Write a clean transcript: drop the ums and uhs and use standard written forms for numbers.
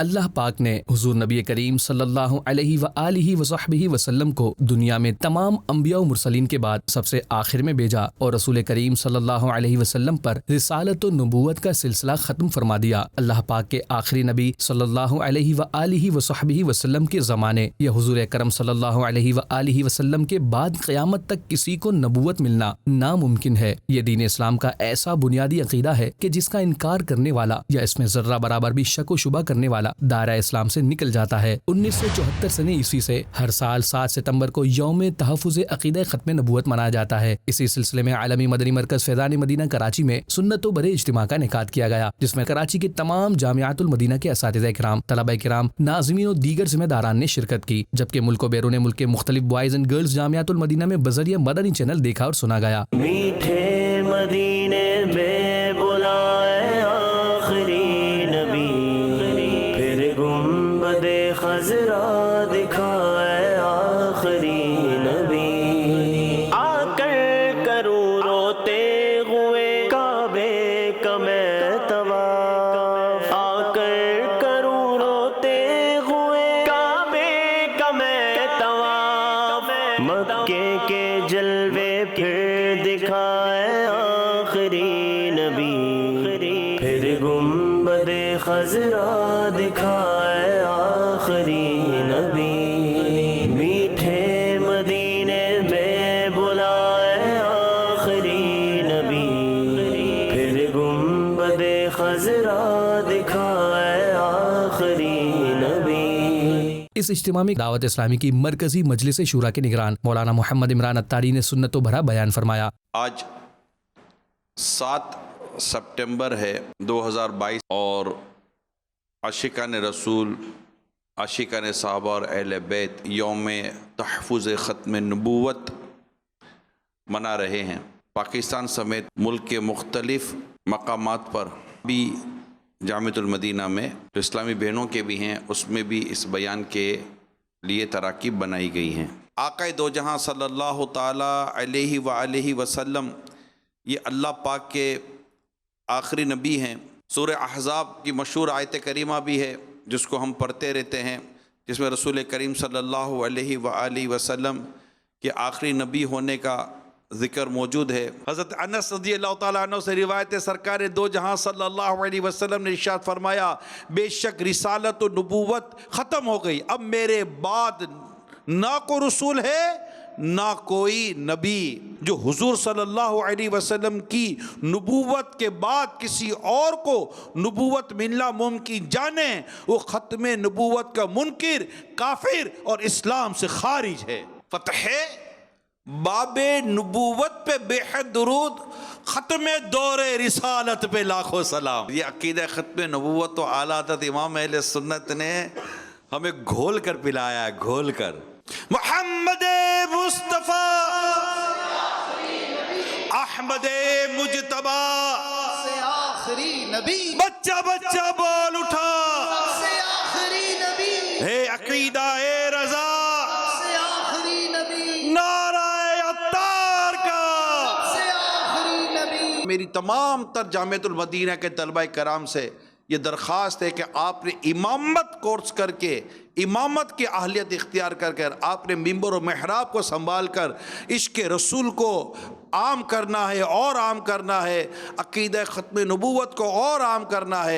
اللہ پاک نے حضور نبی کریم صلی اللہ علیہ وآلہ وصحبہ وسلم کو دنیا میں تمام انبیاء و مرسلین کے بعد سب سے آخر میں بھیجا اور رسول کریم صلی اللہ علیہ وسلم پر رسالت و نبوت کا سلسلہ ختم فرما دیا۔ اللہ پاک کے آخری نبی صلی اللہ علیہ وآلہ وصحبہ وسلم کے زمانے یا حضور اکرم صلی اللہ علیہ وآلہ وسلم کے بعد قیامت تک کسی کو نبوت ملنا ناممکن ہے۔ یہ دین اسلام کا ایسا بنیادی عقیدہ ہے کہ جس کا انکار کرنے والا یا اس میں ذرہ برابر بھی شک و شبہ کرنے والا دائرہ اسلام سے نکل جاتا ہے۔ 1974 سنہ عیسوی سے ہر سال 7 ستمبر کو یوم تحفظ عقیدہ ختم نبوت منایا جاتا ہے۔ اسی سلسلے میں عالمی مدنی مرکز فیضان مدینہ کراچی میں سنت و برے اجتماع کا انعقاد کیا گیا، جس میں کراچی کے تمام جامعات المدینہ کے اساتذہ کرام، طلبہ کرام، ناظمین و دیگر ذمہ داران نے شرکت کی، جبکہ ملک و بیرون ملک کے مختلف بوائز اینڈ گرلز جامعات المدینہ میں بذریعہ مدنی چینل دیکھا اور سنا گیا۔ میٹھے مدینے میں بلائے آخری نبی، پھر گنبد خضرا دکھائے آخری نبی، آ کر کروں روتے ہوئے کعبے کا میں طواف، آ کر کروں روتے ہوئے کعبے کا میں طواف، مکے کے جلوے پھر دکھائے آخری نبی، پھر گنبد خضرا دکھائے آخری نبی، میٹھے مدینے میں بلائے آخری نبی، پھر گنبد خضرا دکھائے آخری نبی۔ اس اجتماع میں دعوت اسلامی کی مرکزی مجلس شورا کے نگران مولانا محمد عمران اتاری نے سنت و بھرا بیان فرمایا۔ آج 7 سپٹمبر ہے 2022 اور عاشقان رسول، عاشقان صحابہ اور اہل بیت یوم تحفظ ختم نبوت منا رہے ہیں۔ پاکستان سمیت ملک کے مختلف مقامات پر بھی جامعۃ المدینہ میں جو اسلامی بہنوں کے بھی ہیں اس میں بھی اس بیان کے لیے تراکیب بنائی گئی ہیں۔ آقا دو جہاں صلی اللہ تعالیٰ علیہ وآلہ وسلم یہ اللہ پاک کے آخری نبی ہیں۔ سورہ احزاب کی مشہور آیت کریمہ بھی ہے جس کو ہم پڑھتے رہتے ہیں، جس میں رسول کریم صلی اللہ علیہ وآلہ وسلم کے آخری نبی ہونے کا ذکر موجود ہے۔ حضرت انس رضی اللہ تعالیٰ عنہ سے روایت ہے، سرکار دو جہاں صلی اللہ علیہ وسلم نے ارشاد فرمایا، بے شک رسالت و نبوت ختم ہو گئی، اب میرے بعد نہ کوئی رسول ہے نہ کوئی نبی۔ جو حضور صلی اللہ علیہ وسلم کی نبوت کے بعد کسی اور کو نبوت ملنا ممکن جانے، وہ ختم نبوت کا منکر، کافر اور اسلام سے خارج ہے۔ فتح باب نبوت پہ بے حد درود، ختم دور رسالت پہ لاکھوں سلام۔ یہ عقیدہ ختم نبوت و اعلیٰ حضرت امام اہل سنت نے ہمیں گھول کر پلایا ہے، گھول کر۔ محمد مصطفیٰ احمد مجتبیٰ سے آخری نبی، بچہ بچہ بول اٹھا سے آخری نبی، ہے عقیدہ اے رضا سے آخری نبی، نعرہ عطار کا۔ سے آخری نبی۔ میری تمام تر جامعۃ المدینہ کے طلبہ کرام سے یہ درخواست ہے کہ آپ نے امامت کورس کر کے، امامت کی اہلیت اختیار کر کر آپ نے ممبر و محراب کو سنبھال کر عشق رسول کو عام کرنا ہے اور عام کرنا ہے، عقیدہ ختم نبوت کو اور عام کرنا ہے۔